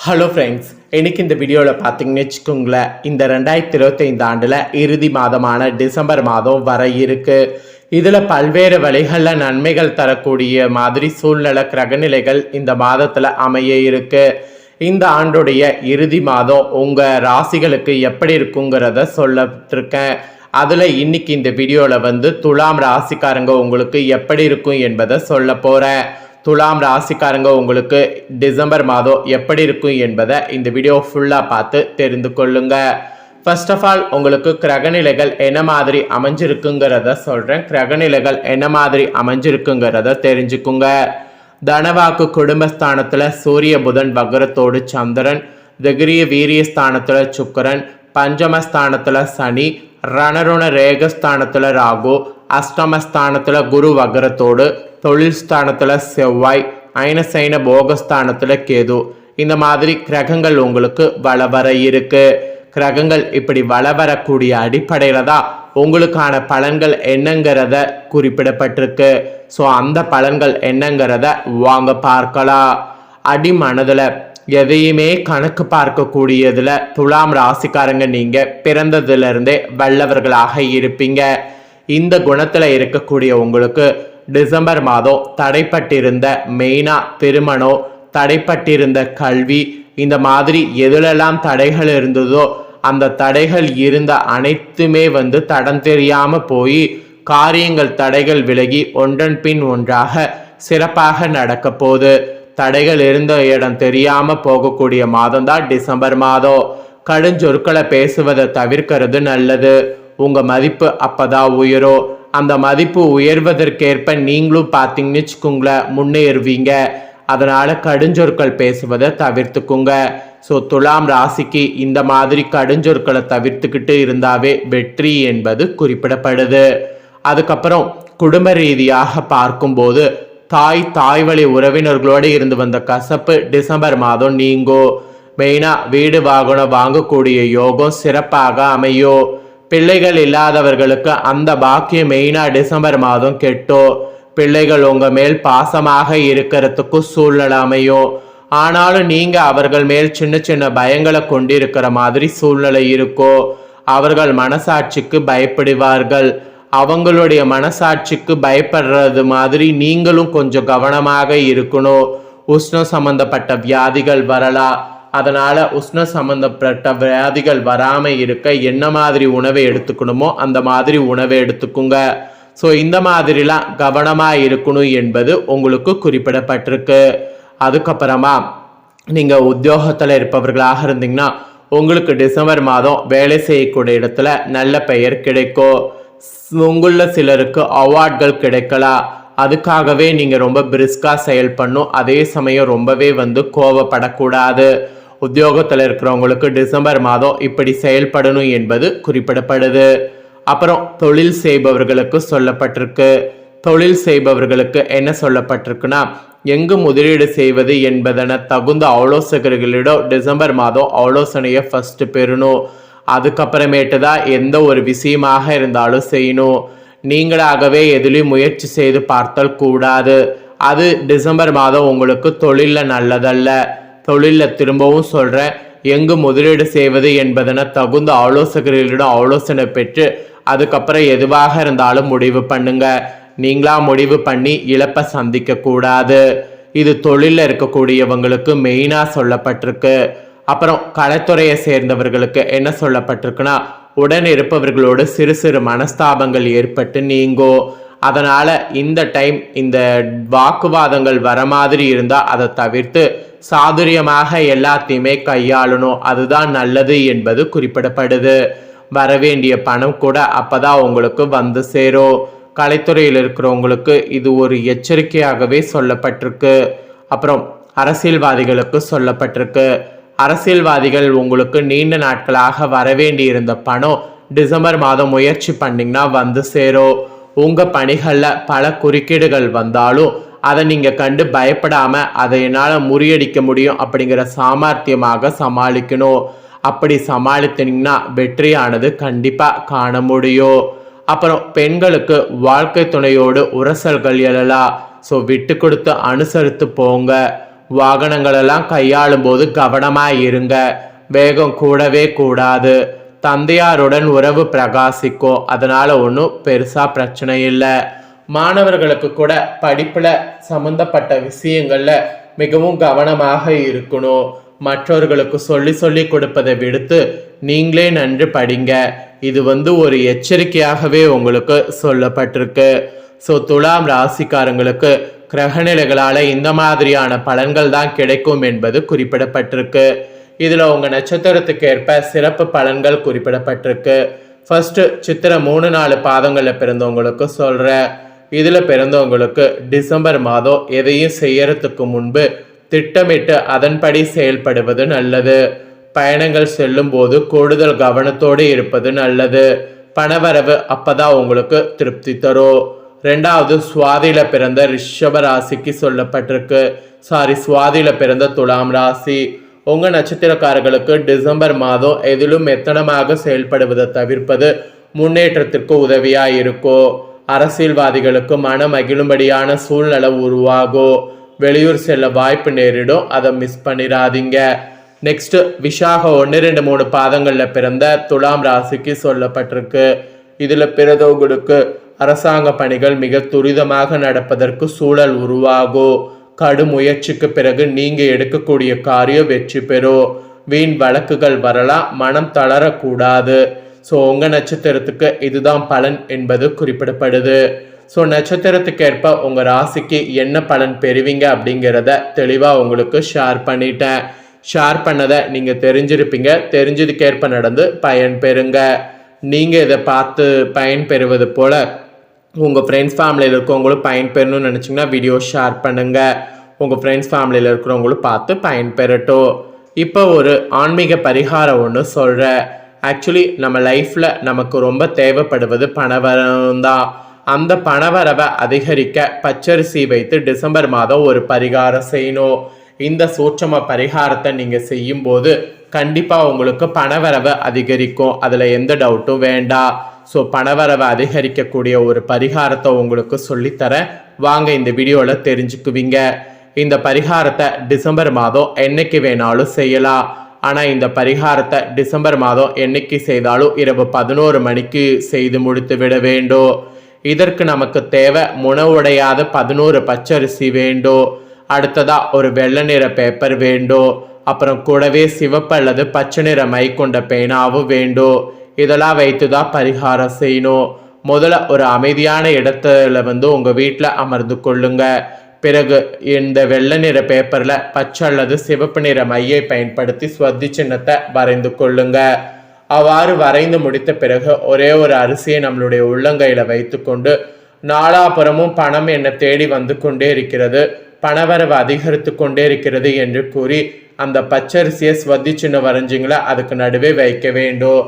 Hello friends, இன்னைக்கு இந்த வீடியோவில் பார்த்தீங்கன்னு வச்சுக்கோங்களேன், இந்த 2025 ஆண்டில் இறுதி மாதமான டிசம்பர் மாதம் வர இருக்கு. இதில் பல்வேறு வழிகளில் நன்மைகள் தரக்கூடிய மாதிரி சூழ்நிலை கிரகநிலைகள் இந்த மாதத்தில் அமைய இருக்கு. இந்த ஆண்டுடைய இறுதி மாதம் உங்கள் ராசிகளுக்கு எப்படி இருக்குங்கிறத சொல்லப்பட்டிருக்கேன். அதில் இன்னைக்கு இந்த வீடியோவில் துலாம் ராசிக்காரங்க உங்களுக்கு எப்படி இருக்கும் என்பதை சொல்ல போகிறேன். துலாம் ராசிக்காரங்க உங்களுக்கு டிசம்பர் மாதம் எப்படி இருக்கும் என்பதை இந்த வீடியோ ஃபுல்லாக பார்த்து தெரிந்து கொள்ளுங்க. ஃபர்ஸ்ட் ஆஃப் ஆல் உங்களுக்கு கிரகநிலைகள் என்ன மாதிரி அமைஞ்சிருக்குங்கிறத சொல்கிறேன். கிரகநிலைகள் என்ன மாதிரி அமைஞ்சிருக்குங்கிறத தெரிஞ்சுக்குங்க. தனவாக்கு குடும்பஸ்தானத்தில் சூரிய புதன் வக்ரத்தோடு சந்திரன், திகிரிய வீரியஸ்தானத்தில் சுக்கரன், பஞ்சமஸ்தானத்தில் சனி, ரணருண ரேகஸ்தானத்தில் ராகு, அஷ்டமஸ்தானத்தில் குரு வக்ரத்தோடு, தொழில் ஸ்தானத்தில் செவ்வாய், ஐனசைன போகஸ்தானத்தில் கேது. இந்த மாதிரி கிரகங்கள் உங்களுக்கு வர இருக்கு. கிரகங்கள் இப்படி வரக்கூடிய அடிப்படையில் தான் உங்களுக்கான பலன்கள் என்னங்கிறத குறிப்பிடப்பட்டிருக்கு. ஸோ அந்த பலன்கள் என்னங்கிறத வாங்க பார்க்கலாம். அடிமனதில் எதையுமே கணக்கு பார்க்கக்கூடியதில் துலாம் ராசிக்காரங்க நீங்கள் பிறந்ததுலேருந்தே வல்லவர்களாக இருப்பீங்க. இந்த குணத்தில் இருக்கக்கூடிய உங்களுக்கு டிசம்பர் மாதம் தடைப்பட்டிருந்த மெயினாக திருமணம், தடைப்பட்டிருந்த கல்வி, இந்த மாதிரி எதுலெல்லாம் தடைகள் இருந்ததோ அந்த தடைகள் இருந்த அனைத்துமே தடம் தெரியாமல் போய் காரியங்கள் தடைகள் விலகி ஒன்றன் பின் ஒன்றாக சிறப்பாக நடக்க போகுது. தடைகள் இருந்த இடம் தெரியாமல் போகக்கூடிய மாதம் தான் டிசம்பர் மாதம். கடுஞ்சொற்களை பேசுவதை தவிர்க்கிறது நல்லது. உங்கள் மதிப்பு அப்போதான் உயரும். அந்த மதிப்பு உயர்வதற்கேற்ப நீங்களும் பார்த்தீங்கன்னு வச்சுக்கோங்களேன் முன்னேறுவீங்க. அதனால் கடுஞ்சொற்கள் பேசுவதை தவிர்த்துக்குங்க. ஸோ துலாம் ராசிக்கு இந்த மாதிரி கடுஞ்சொற்களை தவிர்த்துக்கிட்டு இருந்தாவே வெற்றி என்பது குறிப்பிடப்படுது. அதுக்கப்புறம் குடும்ப ரீதியாக பார்க்கும்போது தாய் வழி உறவினர்களோடு இருந்து வந்த கசப்பு டிசம்பர் மாதம் நீங்கும். மெயினாக வீடு வாகனம் வாங்கக்கூடிய யோகம் சிறப்பாக அமையும். பிள்ளைகள் இல்லாதவர்களுக்கு அந்த பாக்கியம் மெயினாக டிசம்பர் மாதம் கெட்டோ. பிள்ளைகள் உங்கள் மேல் பாசமாக இருக்கிறதுக்கு சூழ்நிலை அமையும். ஆனாலும் நீங்கள் அவர்கள் மேல் சின்ன சின்ன பயங்களை கொண்டிருக்கிற மாதிரி சூழ்நிலை இருக்கோ. அவர்கள் மனசாட்சிக்கு பயப்படுவார்கள். அவங்களுடைய மனசாட்சிக்கு பயப்படுறது மாதிரி நீங்களும் கொஞ்சம் கவனமாக இருக்கணும். உஷ்ணம் சம்பந்தப்பட்ட வியாதிகள் வரலாம். அதனால் உஷ்ண சம்பந்தப்பட்ட வியாதிகள் வராமல் இருக்க என்ன மாதிரி உணவை எடுத்துக்கணுமோ அந்த மாதிரி உணவை எடுத்துக்குங்க. ஸோ இந்த மாதிரிலாம் கவனமாக இருக்கணும் என்பது உங்களுக்கு குறிப்பிடப்பட்டிருக்கு. அதுக்கப்புறமா நீங்கள் உத்தியோகத்தில் இருப்பவர்களாக இருந்தீங்கன்னா உங்களுக்கு டிசம்பர் மாதம் வேலை செய்யக்கூடிய இடத்துல நல்ல பெயர் கிடைக்கும். உங்களில் சிலருக்கு அவார்ட்கள் கிடைக்கலாம். அதுக்காகவே நீங்கள் ரொம்ப பிரிஸ்காக செயல்படணும். அதே சமயம் ரொம்பவே கோவப்படக்கூடாது. உத்தியோகத்தில் இருக்கிறவங்களுக்கு டிசம்பர் மாதம் இப்படி செயல்படணும் என்பது குறிப்பிடப்படுது. அப்புறம் தொழில் செய்பவர்களுக்கு சொல்லப்பட்டிருக்கு. தொழில் செய்பவர்களுக்கு என்ன சொல்லப்பட்டிருக்குன்னா, எங்கு முதலீடு செய்வது என்பதென தகுந்த ஆலோசகர்களிடம் டிசம்பர் மாதம் ஆலோசனையை ஃபஸ்ட்டு பெறணும். அதுக்கப்புறமேட்டு தான் எந்த ஒரு விஷயமாக இருந்தாலும் செய்யணும். நீங்களாகவே எதுலேயும் முயற்சி செய்து பார்த்தல் கூடாது. அது டிசம்பர் மாதம் உங்களுக்கு தொழிலில் நல்லதல்ல. தொழிலில் திரும்பவும் சொல்கிறேன், எங்கு முதலீடு செய்வது என்பதென தகுந்த ஆலோசகர்களிடம் ஆலோசனை பெற்று அதுக்கப்புறம் எதுவாக இருந்தாலும் முடிவு பண்ணுங்க. நீங்களா முடிவு பண்ணி இழப்பை சந்திக்க கூடாது. இது தொழிலில் இருக்கக்கூடியவங்களுக்கு மெயினாக சொல்லப்பட்டிருக்கு. அப்புறம் கலைத்துறையை சேர்ந்தவர்களுக்கு என்ன சொல்லப்பட்டிருக்குன்னா, உடன் இருப்பவர்களோடு சிறு சிறு மனஸ்தாபங்கள் ஏற்பட்டு நீங்கும். அதனால் இந்த டைம் இந்த வாக்குவாதங்கள் வர மாதிரி இருந்தால் அதை தவிர்த்து சாதுரியமாக எல்லாத்தையுமே கையாளணும். அதுதான் நல்லது என்பது குறிப்பிடப்படுது. வரவேண்டிய பணம் கூட அப்போதான் உங்களுக்கு சேரும். கலைத்துறையில் இருக்கிறவங்களுக்கு இது ஒரு எச்சரிக்கையாகவே சொல்லப்பட்டிருக்கு. அப்புறம் அரசியல்வாதிகளுக்கு சொல்லப்பட்டிருக்கு. அரசியல்வாதிகள் உங்களுக்கு நீண்ட நாட்களாக வரவேண்டி இருந்த பணம் டிசம்பர் மாதம் முயற்சி பண்ணிங்கன்னா சேரும். உங்கள் பணிகளில் பல குறுக்கீடுகள் வந்தாலும் அதை நீங்கள் கண்டு பயப்படாமல் அதை என்னால் முறியடிக்க முடியும் அப்படிங்கிற சாமர்த்தியமாக சமாளிக்கணும். அப்படி சமாளித்தீங்கன்னா வெற்றியானது கண்டிப்பாக காண முடியும். அப்புறம் பெண்களுக்கு வாழ்க்கை துணையோடு உரசல்கள் எழலாம். ஸோ விட்டு கொடுத்து அனுசரித்து போங்க. வாகனங்களெல்லாம் கையாளும் போது கவனமாக இருங்க. வேகம் கூடவே கூடாது. தந்தையாருடன் உறவு பிரகாசிக்கும், அதனால ஒன்றும் பெருசாக பிரச்சனை இல்லை. மாணவர்களுக்கு கூட படிப்பில் சம்மந்தப்பட்ட விஷயங்களில் மிகவும் கவனமாக இருக்கணும். மற்றவர்களுக்கு சொல்லி கொடுப்பதை விடுத்து நீங்களே நன்று படிங்க. இது ஒரு எச்சரிக்கையாகவே உங்களுக்கு சொல்லப்பட்டிருக்கு. ஸோ துலாம் ராசிக்காரங்களுக்கு கிரகநிலைகளால் இந்த மாதிரியான பலன்கள் தான் கிடைக்கும் என்பது குறிப்பிடப்பட்டிருக்கு. இதில் உங்கள் நட்சத்திரத்துக்கு ஏற்ப சிறப்பு பலன்கள் குறிப்பிடப்பட்டிருக்கு. ஃபர்ஸ்ட்டு சித்திரை 3-4 பாதங்களில் பிறந்தவங்களுக்கு சொல்கிறேன். இதில் பிறந்தவங்களுக்கு டிசம்பர் மாதம் எதையும் செய்யறதுக்கு முன்பு திட்டமிட்டு அதன்படி செயல்படுவது நல்லது. பயணங்கள் செல்லும் போது கூடுதல் கவனத்தோடு இருப்பது நல்லது. பணவரவு அப்பதான் உங்களுக்கு திருப்தி தரும். ரெண்டாவது, சுவாதியில பிறந்த ரிஷப ராசிக்கு சொல்லப்பட்டிருக்கு. சுவாதியில பிறந்த துலாம் ராசி. உங்க நட்சத்திரக்காரர்களுக்கு டிசம்பர் மாதம் எதிலும் மெத்தனமாக செயல்படுவதை தவிர்ப்பது முன்னேற்றத்திற்கு உதவியா இருக்கும். அரசியல்வாதிகளுக்கு மன மகிழும்படியான சூழ்நிலை உருவாகும். வெளியூர் செல்ல வாய்ப்பு நேரிடும், அதை மிஸ் பண்ணிடாதீங்க. நெக்ஸ்ட், விஷாக 1-2-3 பாதங்களில் பிறந்த துலாம் ராசிக்கு சொல்லப்பட்டிருக்கு. இதில் பிறந்தவங்களுக்கு அரசாங்க பணிகள் மிக துரிதமாக நடப்பதற்கு சூழல் உருவாகும். கடும் முயற்சிக்கு பிறகு நீங்க எடுக்கக்கூடிய காரியம் வெற்றி பெறும். வீண் வழக்குகள் வரலாம், மனம் தளரக்கூடாது. ஸோ உங்க நட்சத்திரத்துக்கு இதுதான் பலன் என்பது குறிப்பிடப்படுது. ஸோ நட்சத்திரத்துக்கு ஏற்ப உங்க ராசிக்கு என்ன பலன் பெறுவீங்க அப்படிங்கிறத தெளிவாக உங்களுக்கு ஷேர் பண்ணிட்டேன். ஷேர் பண்ணதை நீங்கள் தெரிஞ்சிருப்பீங்க. தெரிஞ்சதுக்கேற்ப நடந்து பயன் பெறுங்க. நீங்கள் இதை பார்த்து பயன் பெறுவது போல் உங்கள் ஃப்ரெண்ட்ஸ் ஃபேமிலியில் இருக்கிறவங்களும் பயன் பெறணும்னு நினச்சிங்கன்னா வீடியோ ஷேர் பண்ணுங்கள். உங்கள் ஃப்ரெண்ட்ஸ் ஃபேமிலியில் இருக்கிறவங்களும் பார்த்து பயன் பெறட்டும். இப்போ ஒரு ஆன்மீக பரிகாரம் ஒன்று சொல்கிறேன். ஆக்சுவலி நம்ம லைஃப்பில் நமக்கு ரொம்ப தேவைப்படுவது பணவரம் தான். அந்த பணவரவை அதிகரிக்க பச்சரிசி வைத்து டிசம்பர் மாதம் ஒரு பரிகாரம் செய்யணும். இந்த சூட்சம பரிகாரத்தை நீங்கள் செய்யும்போது கண்டிப்பாக உங்களுக்கு பணவரவை அதிகரிக்கும். அதில் எந்த டவுட்டும் வேண்டாம். ஸோ பணவரவை அதிகரிக்கக்கூடிய ஒரு பரிகாரத்தை உங்களுக்கு சொல்லித்தரேன். வாங்க இந்த வீடியோவில் தெரிஞ்சுக்குவீங்க. இந்த பரிகாரத்தை டிசம்பர் மாதம் என்னைக்கு வேணாலும் செய்யலாம். ஆனால் இந்த பரிகாரத்தை டிசம்பர் மாதம் என்னைக்கு செய்தாலும் இரவு 11 மணிக்கு செய்து முடித்து விட வேண்டும். இதற்கு நமக்கு தேவை முனவுடையாத 11 பச்சரிசி வேண்டும். அடுத்ததா ஒரு வெள்ளை நிற பேப்பர் வேண்டும். அப்புறம் கூடவே சிவப்பு அல்லது பச்சை நிற மை கொண்ட பேனாவும் வேண்டும். இதெல்லாம் வைத்து தான் பரிகாரம் செய்யணும். முதல்ல ஒரு அமைதியான இடத்துல உங்கள் வீட்டில் அமர்ந்து கொள்ளுங்க. பிறகு இந்த வெள்ளை நிற பேப்பரில் பச்சை அல்லது சிவப்பு நிற மையை பயன்படுத்தி ஸ்வத்தி சின்னத்தை வரைந்து கொள்ளுங்க. அவ்வாறு வரைந்து முடித்த பிறகு ஒரே ஒரு அரிசியை நம்மளுடைய உள்ளங்கையில் வைத்து கொண்டு நாலாபுறமும் பணம் என்னை தேடி வந்து கொண்டே இருக்கிறது, பணவரவு அதிகரித்து கொண்டே இருக்கிறது என்று கூறி அந்த பச்சரிசியை ஸ்வத்தி சின்னம் வரைஞ்சிங்களா அதுக்கு நடுவே வைக்க வேண்டும்.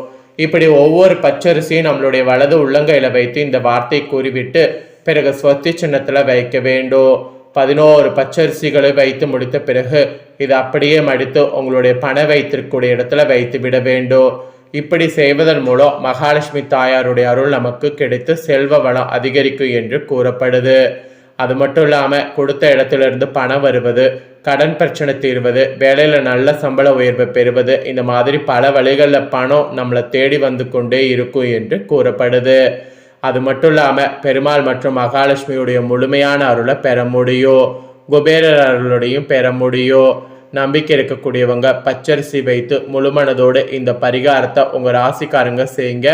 இப்படி ஒவ்வொரு பச்சரிசியும் நம்மளுடைய வலது உள்ளங்கையில் வைத்து இந்த வார்த்தை கூறிவிட்டு பிறகு ஸ்வத்தி சின்னத்தில் வைக்க வேண்டும். 11 பச்சரிசிகளை வைத்து முடித்த பிறகு இது அப்படியே மடித்து உங்களுடைய பண வைத்திருக்கக்கூடிய இடத்துல வைத்து விட வேண்டும். இப்படி செய்வதன் மூலம் மகாலட்சுமி தாயாருடைய அருள் நமக்கு கிடைத்து செல்வ வளம் அதிகரிக்கும் என்று கூறப்படுது. அது மட்டும் இல்லாமல் கொடுத்த இடத்திலிருந்து பணம் வருவது, கடன் பிரச்சனை தீர்வது, வேலையில் நல்ல சம்பள உயர்வை பெறுவது, இந்த மாதிரி பல வழிகளில் பணம் நம்மளை தேடி வந்து கொண்டே இருக்கும் என்று கூறப்படுது. அது மட்டும் இல்லாமல் பெருமாள் மற்றும் மகாலட்சுமியுடைய முழுமையான அருளை பெற முடியும். குபேரர் அருளுடையும் பெற முடியும். நம்பிக்கை இருக்கக்கூடியவங்க பச்சரிசி வைத்து முழுமனதோடு இந்த பரிகாரத்தை உங்கள் ராசிக்காரங்க செய்யுங்க.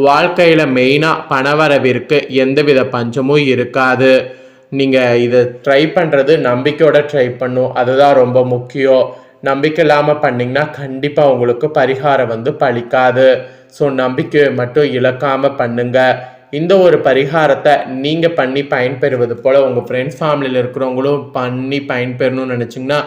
வாழ்க்கையில் மெயினாக பணவரவிற்கு எந்தவித பஞ்சமும் இருக்காது. நீங்கள் இதை ட்ரை பண்ணுறது நம்பிக்கையோட ட்ரை பண்ணும், அதுதான் ரொம்ப முக்கியம். நம்பிக்கை இல்லாமல் பண்ணிங்கன்னா கண்டிப்பாக உங்களுக்கு பரிகாரம் பலிக்காது. ஸோ நம்பிக்கையை மட்டும் இழக்காமல் பண்ணுங்க. இந்த ஒரு பரிகாரத்தை நீங்கள் பண்ணி பயன்பெறுவது போல் உங்கள் ஃப்ரெண்ட்ஸ் ஃபேமிலியில் இருக்கிறவங்களும் பண்ணி பயன்பெறணும்னு நினச்சிங்கன்னா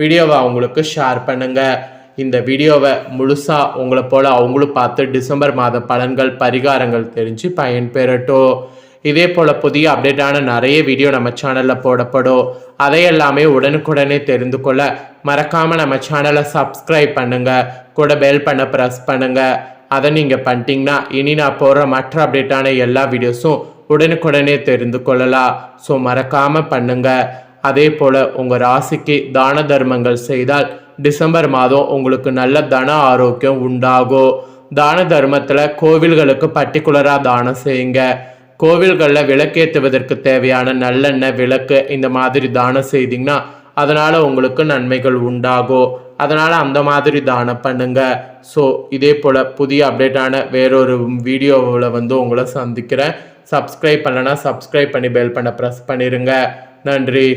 வீடியோவை அவங்களுக்கு ஷேர் பண்ணுங்கள். இந்த வீடியோவை முழுசாக உங்களை போல் அவங்களும் பார்த்து டிசம்பர் மாத பலன்கள் பரிகாரங்கள் தெரிஞ்சு பயன்பெறட்டும். இதே போல் புதிய அப்டேட்டான நிறைய வீடியோ நம்ம சேனலில் போடப்படும். அதையெல்லாமே உடனுக்குடனே தெரிந்து கொள்ள மறக்காமல் நம்ம சேனலை சப்ஸ்கிரைப் பண்ணுங்கள். கூட பெல் பண்ண ப்ரெஸ் பண்ணுங்கள். அதை நீங்கள் பண்ணிட்டீங்கன்னா இனி நான் போடுற மற்ற அப்டேட்டான எல்லா வீடியோஸும் உடனுக்குடனே தெரிந்து கொள்ளலாம். ஸோ மறக்காமல் பண்ணுங்கள். அதே போல் உங்கள் ராசிக்கு தான தர்மங்கள் செய்தால் டிசம்பர் மாதம் உங்களுக்கு நல்ல தன ஆரோக்கியம் உண்டாகும். தான தர்மத்தில் கோவில்களுக்கு பர்டிகுலராக தானம் செய்யுங்க. கோவில்களில் விளக்கேற்றுவதற்கு தேவையான நல்லெண்ணெய், விளக்கு இந்த மாதிரி தானம் செய்தீங்கன்னா அதனால் உங்களுக்கு நன்மைகள் உண்டாகும். அதனால் அந்த மாதிரி தானம் பண்ணுங்க. ஸோ இதே போல் புதிய அப்டேட்டான வேறொரு வீடியோவில் உங்களை சந்திக்கிறேன். சப்ஸ்கிரைப் பண்ணலைன்னா சப்ஸ்கிரைப் பண்ணி பெல் பண்ண ப்ரெஸ் பண்ணிடுங்க. நன்றி.